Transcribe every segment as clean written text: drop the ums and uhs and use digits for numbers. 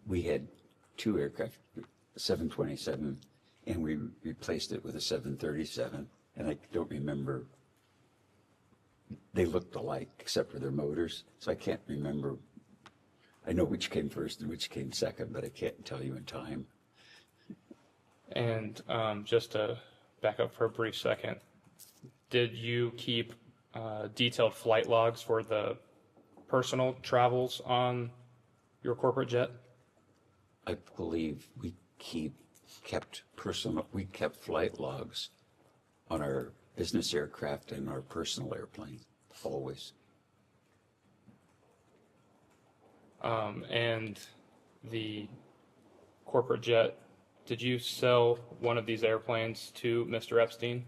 We had two aircraft, 727, and we replaced it with a 737, and I don't remember. They looked alike except for their motors, so I can't remember. I know which came first and which came second, but I can't tell you in time. And just to back up for a brief second, did you keep detailed flight logs for the personal travels on your corporate jet? I believe we kept flight logs on our business aircraft and our personal airplane, always. And the corporate jet, did you sell one of these airplanes to Mr. Epstein?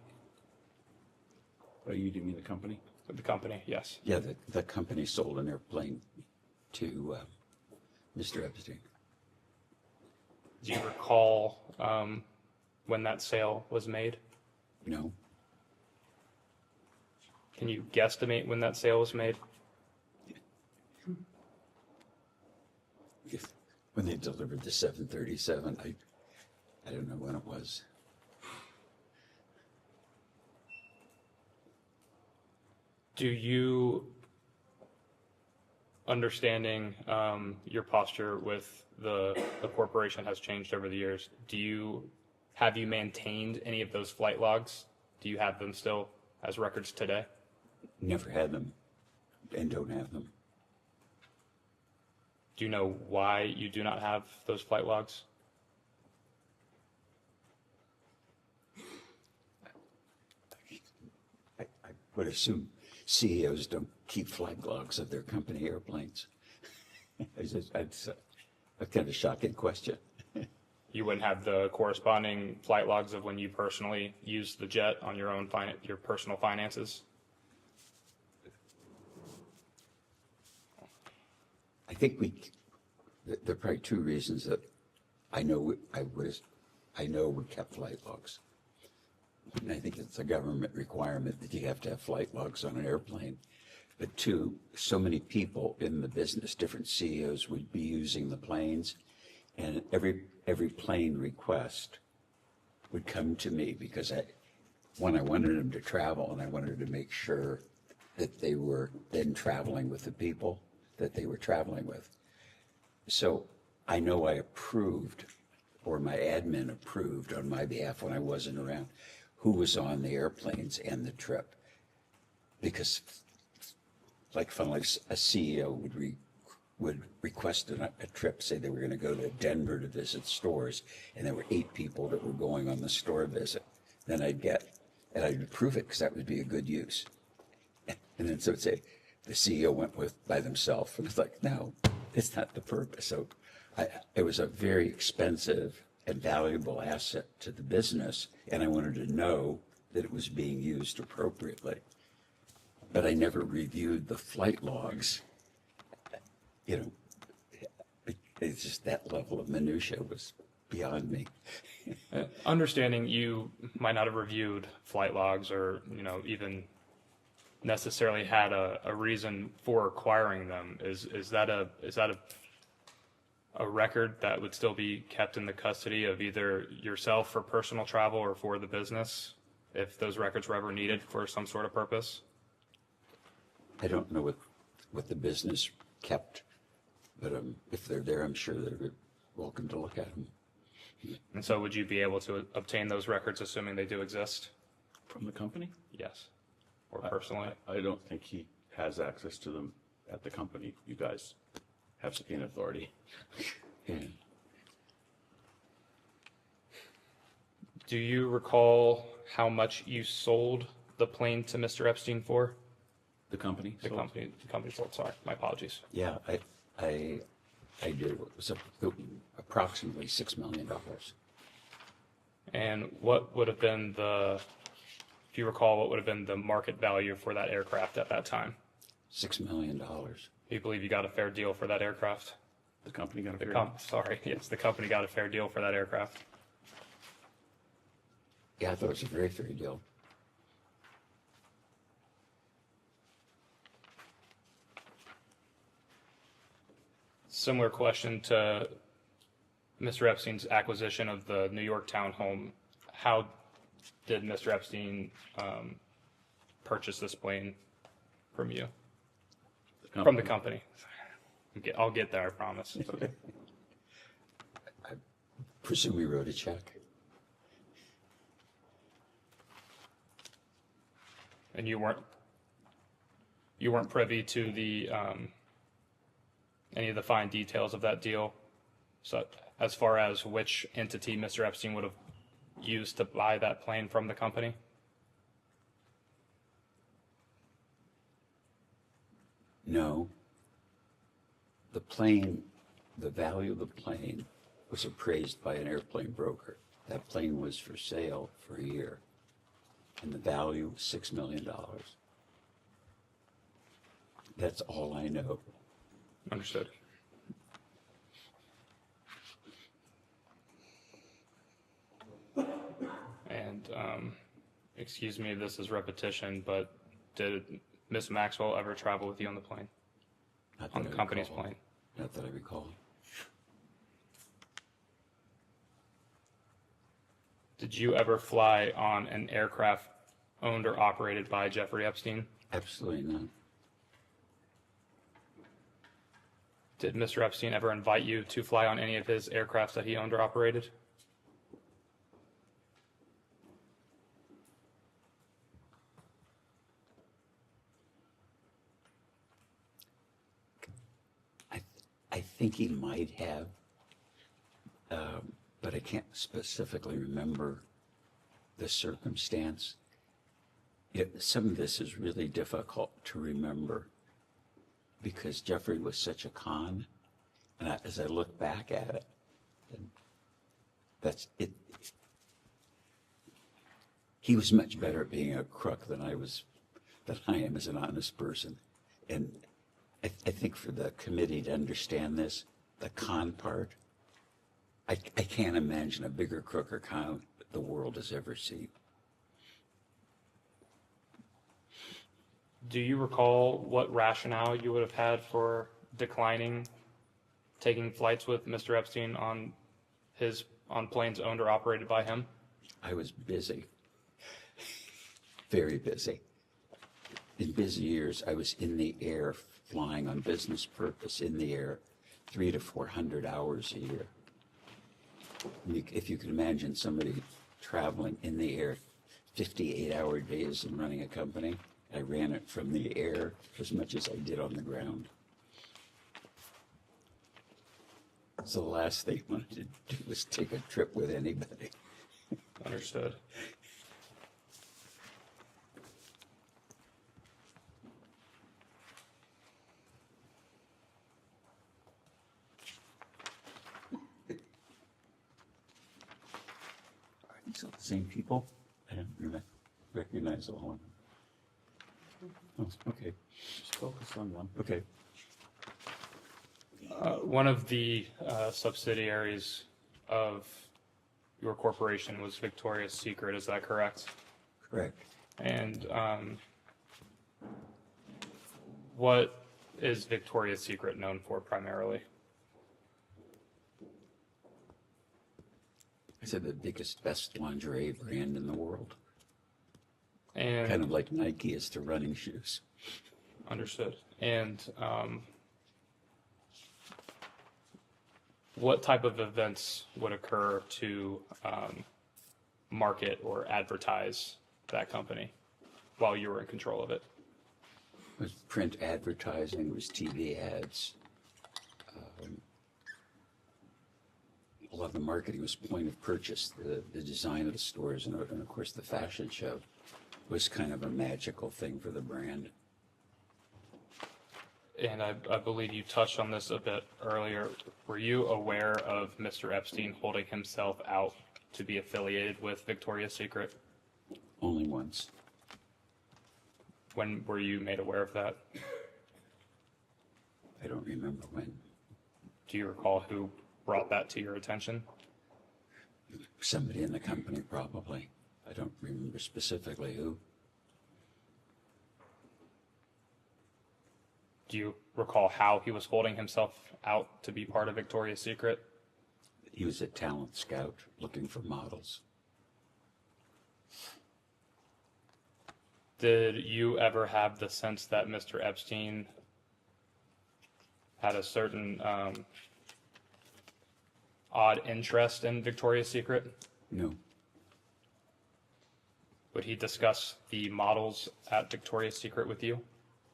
You mean the company? The company, yes. Yeah, the company sold an airplane to Mr. Epstein. Do you recall when that sale was made? No. Can you guesstimate when that sale was made? When they delivered the 737, I don't know when it was. Do you, understanding your posture with the corporation has changed over the years, have you maintained any of those flight logs? Do you have them still as records today? Never had them and don't have them. Do you know why you do not have those flight logs? I would assume CEOs don't keep flight logs of their company airplanes. It's a kind of a shocking question. You wouldn't have the corresponding flight logs of when you personally used the jet on your own your personal finances? I think there are probably two reasons that I know we kept flight logs. And I think it's a government requirement that you have to have flight logs on an airplane. But two, so many people in the business, different CEOs would be using the planes, and every plane request would come to me because I wanted them to travel, and I wanted to make sure that they were then traveling with the people that they were traveling with. So I know I approved, or my admin approved on my behalf when I wasn't around, who was on the airplanes and the trip. Because, like, funnily, a CEO would request a trip, say they were going to go to Denver to visit stores, and there were 8 people that were going on the store visit. Then I'd approve it because that would be a good use. And then so it'd say, the CEO went by themselves. And it's like, no, it's not the purpose. So it was a very expensive and valuable asset to the business, and I wanted to know that it was being used appropriately. But I never reviewed the flight logs. It's just that level of minutia was beyond me. Understanding you might not have reviewed flight logs or, even necessarily had a reason for acquiring them, is that a record that would still be kept in the custody of either yourself for personal travel or for the business, if those records were ever needed for some sort of purpose? I don't know what the business kept, but if they're there, I'm sure they're welcome to look at them. And so would you be able to obtain those records, assuming they do exist? From the company? Yes. Or personally? I don't think he has access to them at the company. You guys have subpoena authority. Yeah. Do you recall how much you sold the plane to Mr. Epstein for? The company? The company sold, sorry, my apologies. Yeah, I do. It was approximately $6 million. And what would have been if you recall, what would have been the market value for that aircraft at that time? $6 million. Do you believe you got a fair deal for that aircraft? The company got a fair deal? Yes, the company got a fair deal for that aircraft. Yeah, I thought it was a very fair deal. Similar question to Mr. Epstein's acquisition of the New York townhome. How did Mr. Epstein purchase this plane from you? From the company. I'll get there, I promise. Okay. I presume we wrote a check. And you weren't privy to the any of the fine details of that deal, so as far as which entity Mr. Epstein would have used to buy that plane from the company? No. The plane, the value of the plane was appraised by an airplane broker. That plane was for sale for a year, and the value was $6 million. That's all I know. Understood. And excuse me if this is repetition, but did Miss Maxwell ever travel with you on the plane? Not that On the I company's recall. plane? Not that I recall. Did you ever fly on an aircraft owned or operated by Jeffrey Epstein? Absolutely not. Did Mr. Epstein ever invite you to fly on any of his aircrafts that he owned or operated? I think he might have, but I can't specifically remember the circumstance. Some of this is really difficult to remember because Jeffrey was such a con, and as I look back at it, that's it. He was much better at being a crook than I am as an honest person, and I think for the committee to understand this, the con part, I can't imagine a bigger crook or con the world has ever seen. Do you recall what rationale you would have had for declining taking flights with Mr. Epstein on planes owned or operated by him? I was busy, very busy. In busy years, I was in the air flying on business purpose in the air 300 to 400 hours a year. If you can imagine somebody traveling in the air 58-hour days and running a company, I ran it from the air as much as I did on the ground. So the last thing I wanted to do was take a trip with anybody. Understood. So the same people? I don't recognize all of them. Oh, okay. Just focus on one. Okay. One of the subsidiaries of your corporation was Victoria's Secret, is that correct? Correct. And what is Victoria's Secret known for primarily? I said the biggest, best lingerie brand in the world. And Kind of like Nike is to running shoes. understood. And what type of events would occur to market or advertise that company while you were in control of it? It was print advertising, it was TV ads. A lot of the marketing was point of purchase, the design of the stores, and of course the fashion show was kind of a magical thing for the brand. And I believe you touched on this a bit earlier. Were you aware of Mr. Epstein holding himself out to be affiliated with Victoria's Secret? Only once. When were you made aware of that? I don't remember when. Do you recall who brought that to your attention? Somebody in the company, probably. I don't remember specifically who. Do you recall how he was holding himself out to be part of Victoria's Secret? He was a talent scout looking for models. Did you ever have the sense that Mr. Epstein had a certain odd interest in Victoria's Secret? No, Would he discuss the models at Victoria's Secret with you?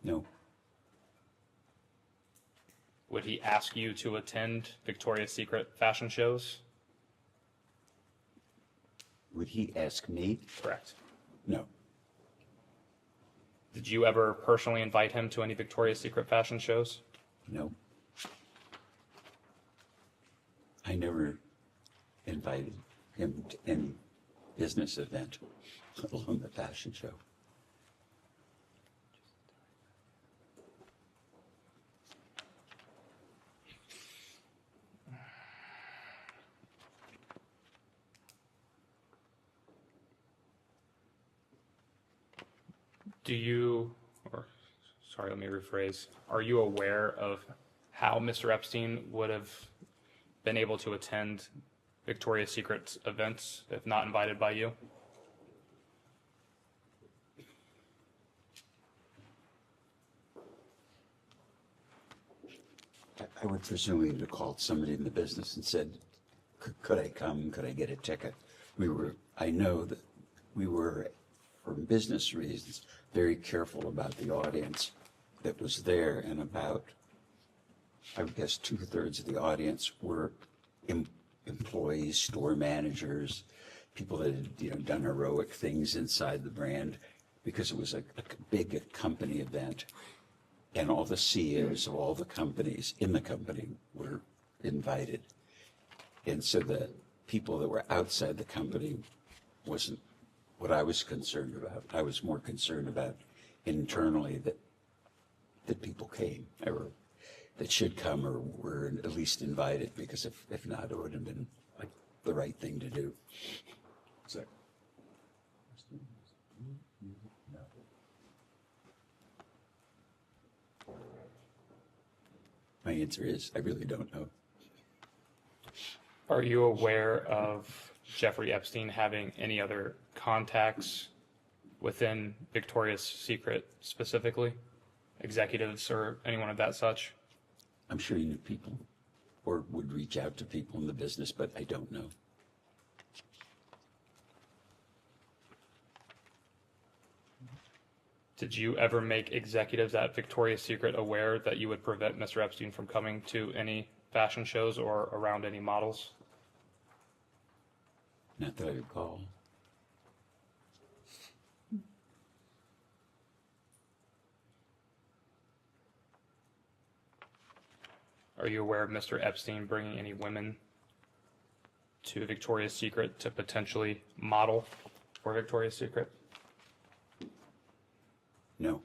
no, Would he ask you to attend Victoria's Secret fashion shows? would he ask me? Correct. No, Did you ever personally invite him to any Victoria's Secret fashion shows? no. I never invited him to any business event, let alone the fashion show. Sorry, let me rephrase. Are you aware of how Mr. Epstein would have been able to attend Victoria's Secret events if not invited by you? I would presume he would have called somebody in the business and said, could I come? Could I get a ticket? I know that we were, for business reasons, very careful about the audience that was there, and about, I would guess, 2/3 of the audience were employees, store managers, people that had, done heroic things inside the brand, because it was a big company event. And all the CEOs of all the companies in the company were invited. And so the people that were outside the company wasn't what I was concerned about. I was more concerned about internally that people came, or that should come, or were at least invited, because if not, it would have been like the right thing to do. Zach? My answer is, I really don't know. Are you aware of Jeffrey Epstein having any other contacts within Victoria's Secret specifically? Executives or anyone of that such? I'm sure he knew people, or would reach out to people in the business, but I don't know. Did you ever make executives at Victoria's Secret aware that you would prevent Mr. Epstein from coming to any fashion shows or around any models? Not that I recall. Are you aware of Mr. Epstein bringing any women to Victoria's Secret to potentially model for Victoria's Secret? No.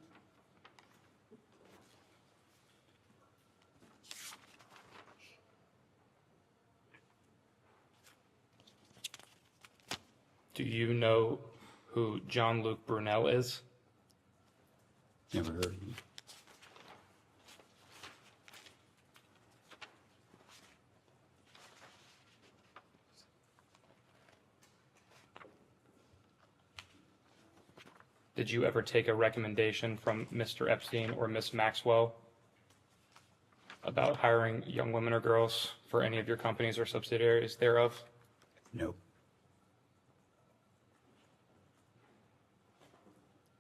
Do you know who Jean-Luc Brunel is? Never heard of him. Did you ever take a recommendation from Mr. Epstein or Miss Maxwell about hiring young women or girls for any of your companies or subsidiaries thereof? No.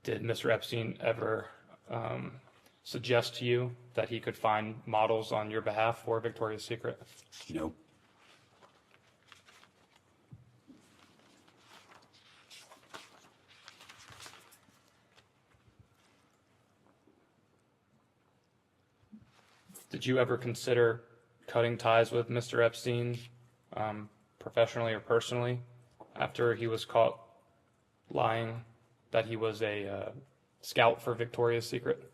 Did Mr. Epstein ever suggest to you that he could find models on your behalf for Victoria's Secret? No. Did you ever consider cutting ties with Mr. Epstein, professionally or personally, after he was caught lying that he was a scout for Victoria's Secret?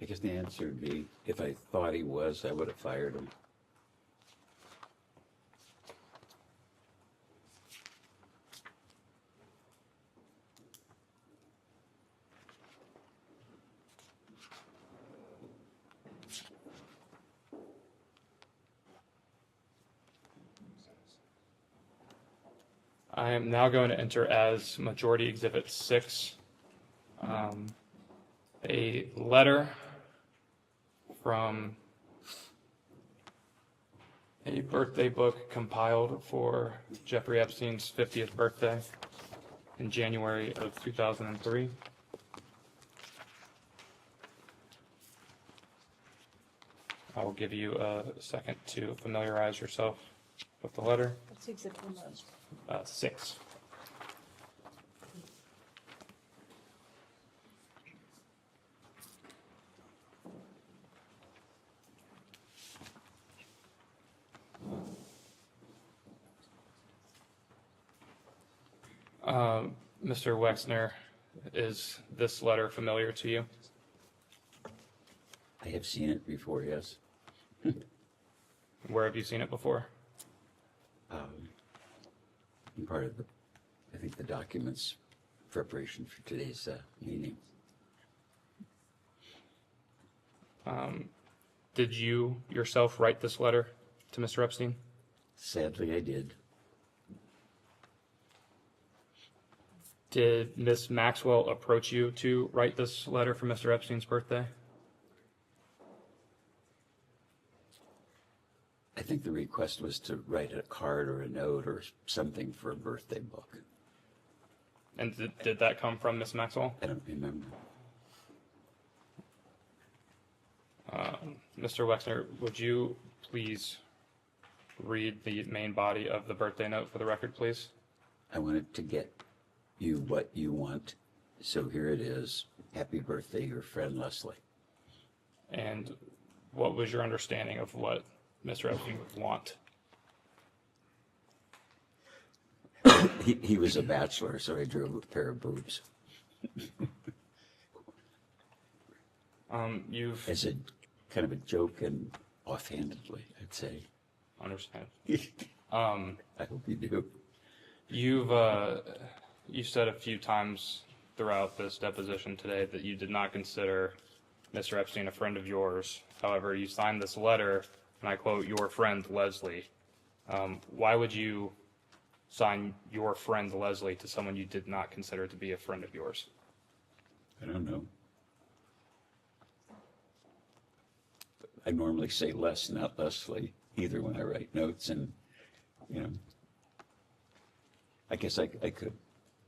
I guess the answer would be, if I thought he was, I would have fired him. I am now going to enter as Majority Exhibit 6 a letter from a birthday book compiled for Jeffrey Epstein's 50th birthday in January of 2003. I will give you a second to familiarize yourself with the letter. What's exhibit number? 6. Mr. Wexner, is this letter familiar to you? I have seen it before, yes. Where have you seen it before? Part of the, I think, the documents preparation for today's meeting. Did you yourself write this letter to Mr. Epstein? Sadly, I did. Did Ms. Maxwell approach you to write this letter for Mr. Epstein's birthday? I think the request was to write a card or a note or something for a birthday book. And did that come from Ms. Maxwell? I don't remember. Mr. Wexner, would you please read the main body of the birthday note for the record, please? I wanted to get you what you want, so here it is. Happy birthday, your friend Leslie. And what was your understanding of what Mr. Epstein would want? He was a bachelor, so I drew a pair of boobs. You've As a kind of a joke and offhandedly, I'd say. understand. I hope you do. You've said a few times throughout this deposition today that you did not consider Mr. Epstein a friend of yours. However, you signed this letter, and I quote, "your friend Leslie." Why would you sign "your friend Leslie" to someone you did not consider to be a friend of yours? I don't know. I normally say Les, not Leslie, either when I write notes, and, you know, I guess I could.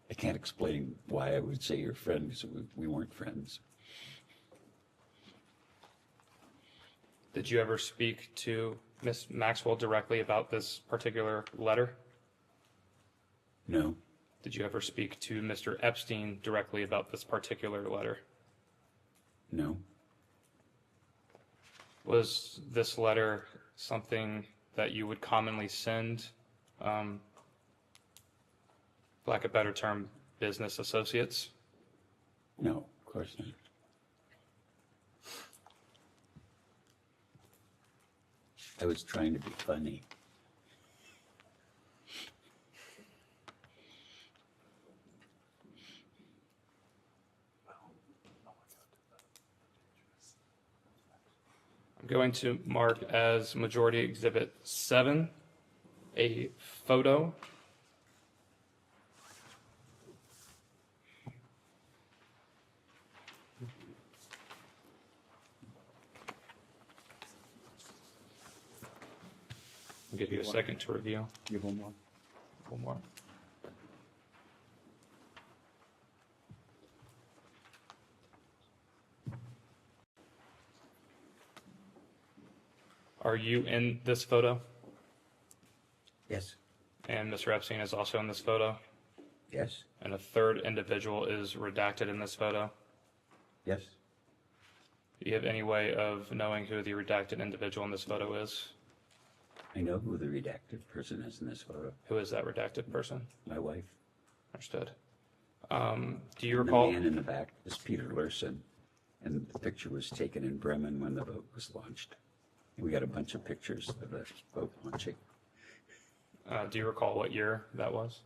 I can't explain why I would say your friend, because we weren't friends. Did you ever speak to Ms. Maxwell directly about this particular letter? No, Did you ever speak to Mr. Epstein directly about this particular letter? no, Was this letter something that you would commonly send, for lack of a better term, business associates? no, of course not. I was trying to be funny. I'm going to mark as Majority Exhibit 7 a photo I'll give you a second to review. Give one more. One more. Are you in this photo? Yes, And Mr. Epstein is also in this photo? yes, And a third individual is redacted in this photo? yes. Do you have any way of knowing who the redacted individual in this photo is? I know who the redacted person is in this photo. Who is that redacted person? My wife. Understood. Do you The recall? man in the back is Peter Lurson, and the picture was taken in Bremen when the boat was launched. And we got a bunch of pictures of the boat launching. Do you recall what year that was?